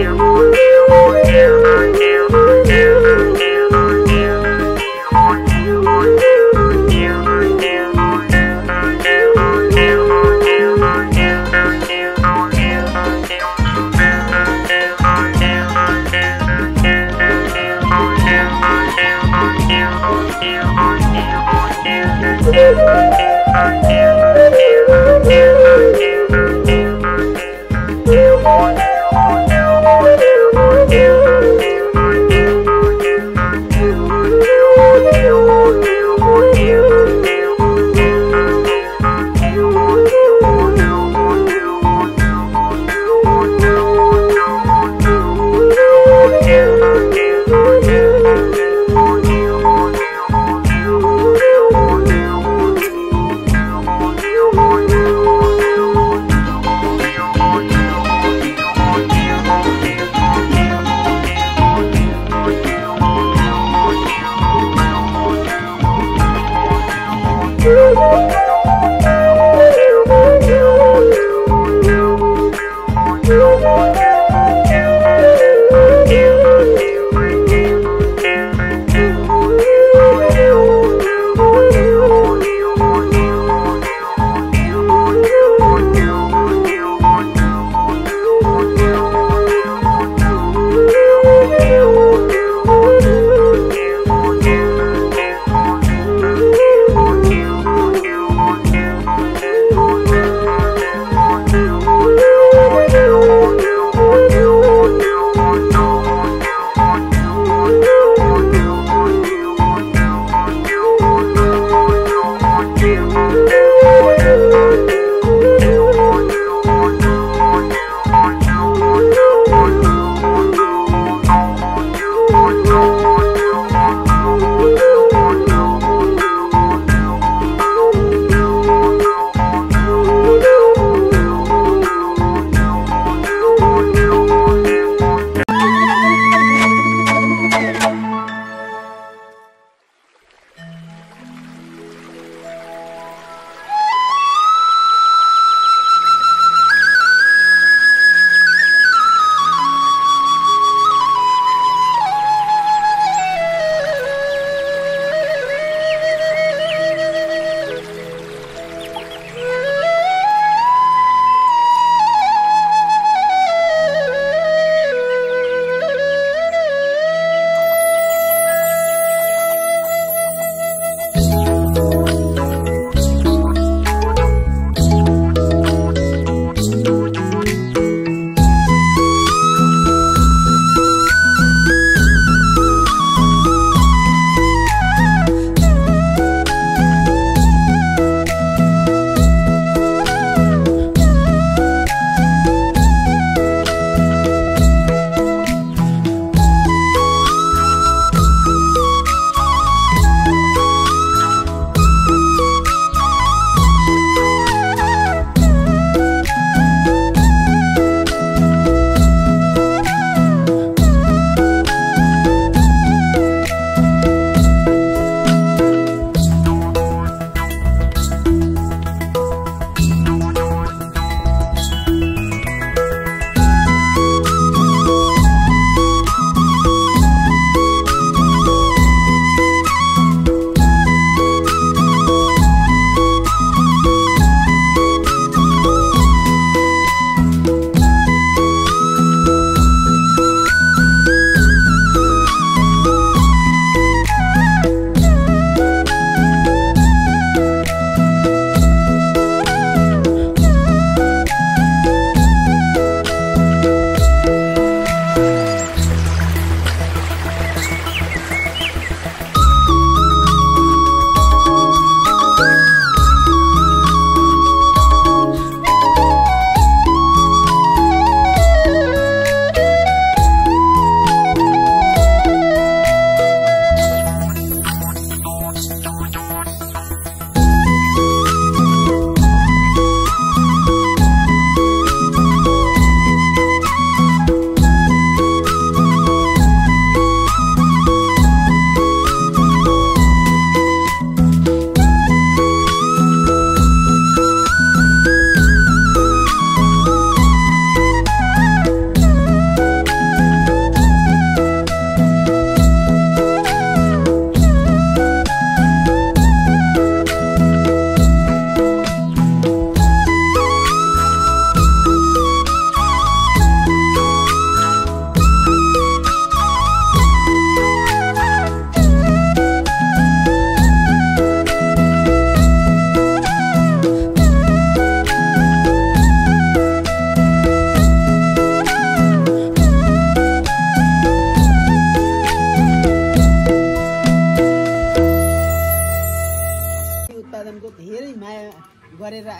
Thank you.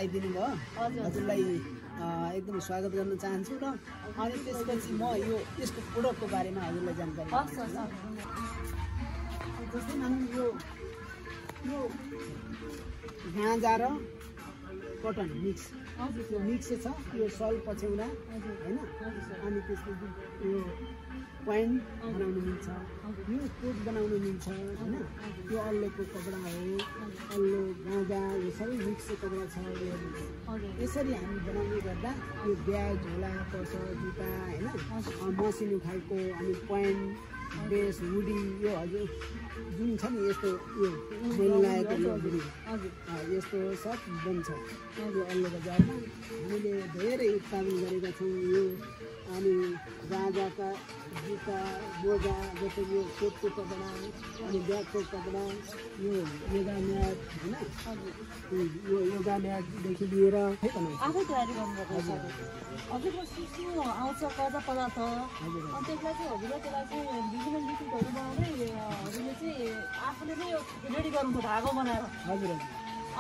आइदिनु भयो हजुरलाई एकदम स्वागत गर्न चाहन्छु र अनि त्यसपछि म यो यसको प्रोडक्टको बारेमा हजुरलाई जानकारी दिन्छु जस्तै मानौँ यो गाँजा र कटन मिक्स यो मिक्स छ यो सल पछ्याउला हैन अनि त्यसपछि यो प्यान्ट बनाउन मिल्छ यो कोट बनाउन मिल्छ हैन यो अल्लोको कपडा हो अल्लो गाँजा यो सबै मिक्स कपडा छ यसरी हामी बनाउने गर्दा यो ब्याग झोला पर्स जुत्ता हैन मसिनो खालको अनि प्यान्ट ड्रेस हुडी यो हजुर जुन छ नि यस्तो यो मैले लगाएको यो हुडी यस्तो सब बन्छ यो अल्लो बजारमा हामीले धेरै उत्पादन गरेका छौँ यो अनि गाँजाका जुत्ता मोजा जस्तो यो कोटको कपडा अनि ब्यागको कपडा यो योगा म्याट होइन यो योगा म्याटदेखि लिएर आफै तयारी गर्नुपर्छ हजुरको सिस्नो आउँछ कर्जा पदार्थ अनि त्यसलाई चाहिँ हजुरले त्यसलाई चाहिँ विभिन्न लिक्विडहरू बनाउँदै हजुरले चाहिँ आफूले नै रेडी गर्नुहुन्छ धागो बनाएर हजुर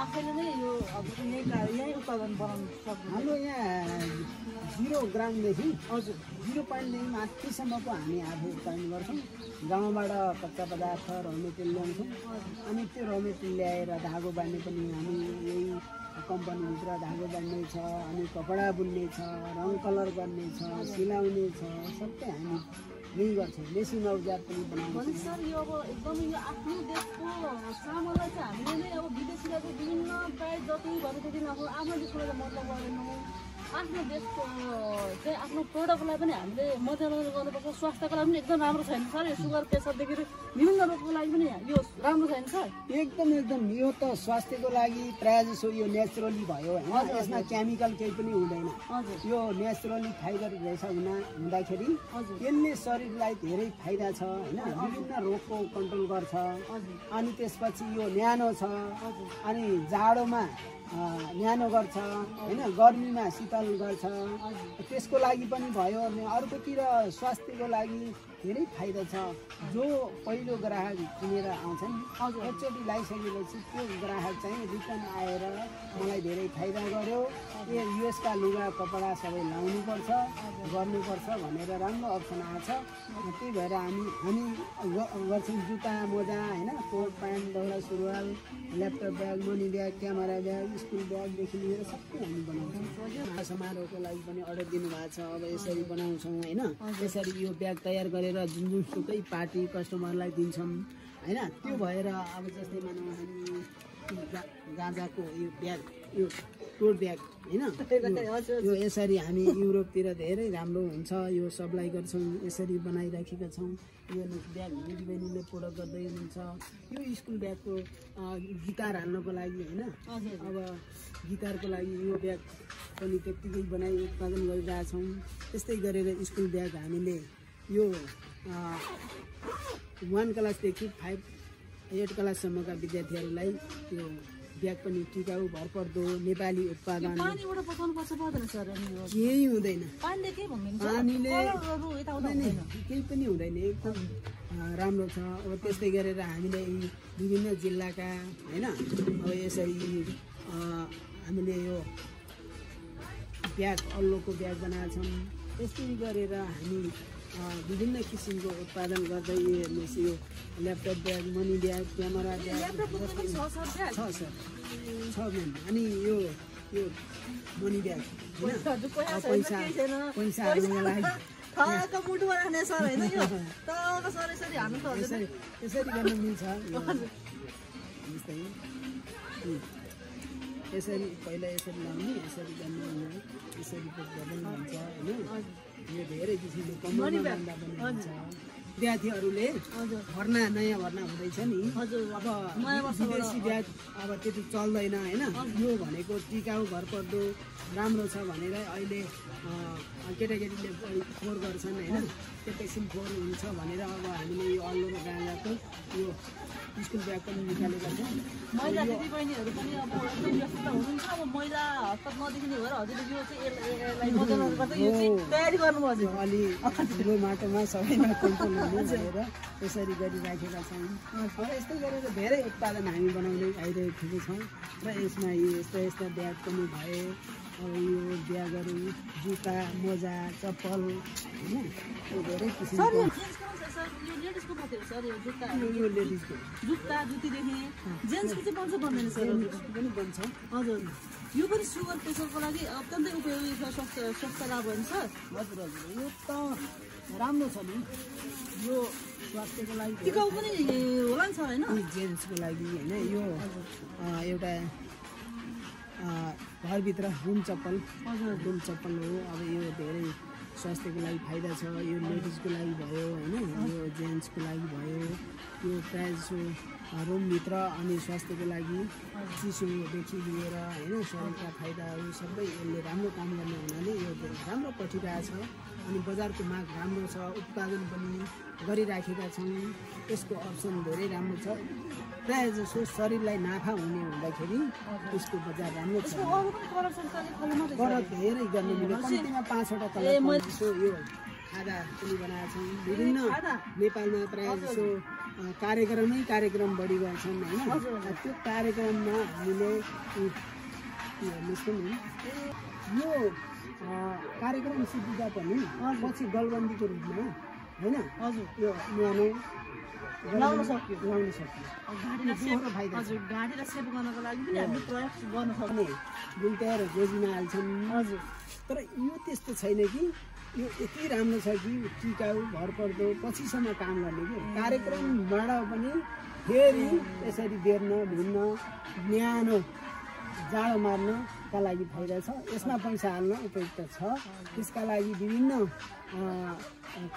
आफैले नै यो हजुरको यहीँ उत्पादन बनाउनु सक्नु हाम्रो यहाँ 0 ग्रामदेखि हजुर 0.9 माथिसम्मको हामी आफू उत्पादन गर्छौँ गाउँबाट कच्चा पदार्थ र मेटेरियल ल्याउँछौँ अनि त्यो र मेटेरियल ल्याएर धागो बाँध्ने पनि हामी यही कम्पनीभित्र धागो बाँध्ने छ अनि कपडा बुन्ने छ रङ कलर गर्ने छ सिलाउने छ सबै हामी यही गर्छौँ मेसिन औजार पनि बनाउँछौँ सर यो अब एकदमै यो आफ्नो देशको सामानलाई चाहिँ हामीले नै अब विदेशीलाई चाहिँ विभिन्न प्राइस जति भनेदेखि अब आफ्नो देशको चाहिँ मतलब गर्दैनौँ आफ्नो देशको चाहिँ आफ्नो प्रोडक्टलाई पनि हामीले मध्यनजर गर्नुपर्छ स्वास्थ्यको लागि पनि एकदम राम्रो छैन सर यो सुगर प्रेसरदेखि विभिन्न रोगको लागि पनि यो राम्रो छैन सर एकदम यो त स्वास्थ्यको लागि प्रायः जसो यो नेचुरली भयो होइन यसमा केमिकल केही पनि हुँदैन यो नेचुरली फाइबर रहेछ हुँदाखेरि यसले शरीरलाई धेरै फाइदा छ होइन विभिन्न रोगको कन्ट्रोल गर्छ अनि त्यसपछि यो न्यानो छ अनि जाडोमा न्यानो गर्छ होइन गर्मीमा शीतल गर्छ त्यसको लागि पनि भयो अनि अर्कोतिर स्वास्थ्यको लागि धेरै फाइदा छ जो पहिलो ग्राहक किनेर आउँछ नि एकचोटि लगाइसकेपछि त्यो ग्राहक चाहिँ रिटर्न आएर मलाई धेरै फाइदा गर्यो युएसका लुगा कपडा सबै लाउनुपर्छ गर्नुपर्छ भनेर राम्रो अप्सन आएको छ त्यही भएर हामी गर्छौँ जुत्ता मोजा होइन कोट प्यान्ट दौरा सुरुवाल laptop bag money bag camera bag school ब्यागदेखि लिएर सबै हामी बनाउँछौँ समारोहको लागि पनि अर्डर दिनुभएको छ अब यसरी बनाउँछौँ होइन यसरी यो ब्याग तयार गरेर जुनसुकै पार्टी कस्टमरलाई दिन्छौँ होइन त्यो भएर अब जस्तै मानौँ हामी गाँजाको यो ब्याग यो टोट ब्याग होइन यो यसरी हामी युरोपतिर धेरै राम्रो हुन्छ यो सप्लाई गर्छौँ यसरी बनाइराखेका छौँ यो ब्याग दिदीबहिनीले प्रोडक्ट गर्दै हुनुहुन्छ यो स्कुल ब्यागको गिटार हाल्नको लागि होइन अब गिटारको लागि यो ब्याग पनि त्यत्तिकै बनाइ उत्पादन गरिरहेछौँ त्यस्तै गरेर स्कुल ब्याग हामीले यो 1 क्लासदेखि 8 क्लाससम्मका विद्यार्थीहरूलाई यो ब्याग पनि टिकाउ भरपर्दो नेपाली उत्पादन केही हुँदैन पानीले केही पनि हुँदैन एकदम राम्रो छ अब त्यस्तै गरेर हामीले विभिन्न जिल्लाका होइन अब यसरी हामीले यो ब्याग अल्लोको ब्याग बनाएका छौँ त्यस्तै गरेर हामी विभिन्न किसिमको उत्पादन गर्दै हेर्नुहोस् यो laptop bag money bag camera bag छ सर छ म्याम अनि यो मनी ब्याग पैसाहरूको लागि यसरी गर्न मिल्छ यसरी पहिला यसरी लाउने यसरी गर्नु यसरी गर्दै हुन्छ होइन यो धेरै किसिमको कमरमा बाँध्दा पनि हुन्छ विद्यार्थीहरूले भर्ना नयाँ भर्ना हुँदैछ नि अब विदेशी ब्याग अब त्यति चल्दैन होइन यो भनेको टिकाउ भरपर्दो राम्रो छ भनेर अहिले केटाकेटीले फोहोर गर्छन् होइन पोटेसियम फोहोर हुन्छ भनेर अब हामीले यो अल्लो र गाँजाको यो स्कुल ब्याग पनि निकालेका छौँ। महिला दिदीबहिनीहरू पनि अब एकदम व्यस्त हुनुहुन्छ। अब महिला हस्ताक्षर नदेखिने भएर हजुरले यो चाहिँ यसलाई मध्यनजर गर्दै यो चाहिँ तयारी गर्नुभयो हजुर। अलि ठुलो माटोमा सबैमा कन्ट्रोल हुने भनेर यसरी गरिराखेका छौँ। अब यस्तै गरेर धेरै उत्पादन हामी बनाउँदै आइरहेको छौँ र यसमा यो यस्ता ब्याग पनि भयो। अब यो ब्यागहरू जुत्ता मोजा चप्पल होइन यो धेरै किसिमको यो लेडिजको मात्रै हो सर यो जुत्ता यो लेडिजको जुत्ता जुत्तीदेखि जेन्ट्सको चाहिँ बन्छ भन्दैन सर पनि बन्छ। हजुर यो पनि सुगर प्रेसरको लागि अत्यन्तै उपयोगी छ। स्वास्थ्य लाभ हुन्छ सर। हजुर हजुर यो त राम्रो छ नि यो स्वास्थ्यको लागि टिकाउ पनि होला नि सर होइन जेन्ट्सको लागि होइन यो एउटा घरभित्र रुम चप्पल हो। अब यो धेरै स्वास्थ्यको लागि फाइदा छ। यो लेडिजको लागि भयो होइन यो जेन्ट्सको लागि भयो। यो प्रायः जसो रुमभित्र अनि स्वास्थ्यको लागि चिसोदेखि लिएर होइन शरीरका फाइदाहरू सबै यसले राम्रो काम गर्ने हुनाले यो राम्रो पठिरहेछ। अनि बजारको माग राम्रो छ। उत्पादन पनि गरिराखेका छौँ। यसको अप्सन धेरै राम्रो छ। प्रायः जसो शरीरलाई नाफा हुने हुँदाखेरि यसको बजार राम्रो छ। कर धेरै गर्ने मिल्यो कम्तीमा 5वटा कलर जसो यो खादा पनि बनाएका छौँ। विभिन्न नेपालमा प्रायः जसो कार्यक्रम बढी गर्छन् होइन। त्यो कार्यक्रममा हामीले हेर्नुहोस् पनि यो कार्यक्रम सिद्धिँदा पनि पछि गलबन्दीको रूपमा होइन हजुर यो न्यानो लाउन सक्यो। गाडी र सेभ गर्नको लागि पनि हामीले प्रयोग गर्न सक्ने गुल्ट्याएर गोजीमा हाल्छन्। हजुर तर यो त्यस्तो छैन कि यो यति राम्रो छ कि टिकाउ भरपर्दो पछिसम्म काम गर्ने कि कार्यक्रमबाट पनि फेरि यसरी बेर्न ढुन्न न्यानो जाडो मार्नका लागि फाइदा छ। यसमा पैसा हाल्न उपयुक्त छ। त्यसका लागि विभिन्न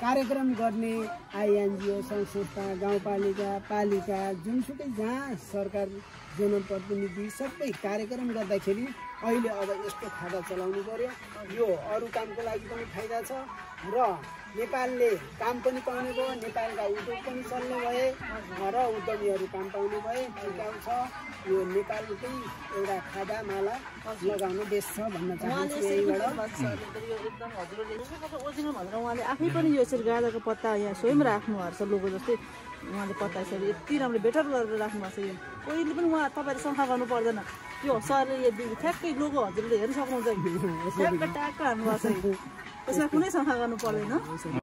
कार्यक्रम गर्ने आइएनजिओ सङ्घ संस्था गाउँपालिका पालिका जुनसुकै जहाँ सरकार जनप्रतिनिधि सबै कार्यक्रम गर्दाखेरि अहिले अब यस्तो खाता चलाउनु पर्यो। यो अरू कामको लागि पनि फाइदा छ र नेपालले काम पनि पाउने भयो। नेपालका उद्योग पनि चल्ने भए र उद्यमीहरू काम पाउने भए टिकाउ छ। यो नेपालकै एउटा खादा माला लगाउने देश छ भन्न चाहन्छु। ओरिजिनल भनेर उहाँले आफै पनि यो यसरी गाजाको पत्ता यहाँ स्वयं राख्नु भएको छ लोगो जस्तै उहाँले पत्ता यसरी यति राम्रो बेटर गरेर राख्नु भएको छ। यो कोहीले पनि उहाँ तपाईँले शङ्का गर्नु पर्दैन। यो सरले यो ठ्याक्कै लोगो हजुरले हेर्नु सक्नुहुन्छ। ठ्याक्क ट्याक्क हान्नु भएको छ। यसमा कुनै शङ्का गर्नु पर्दैन।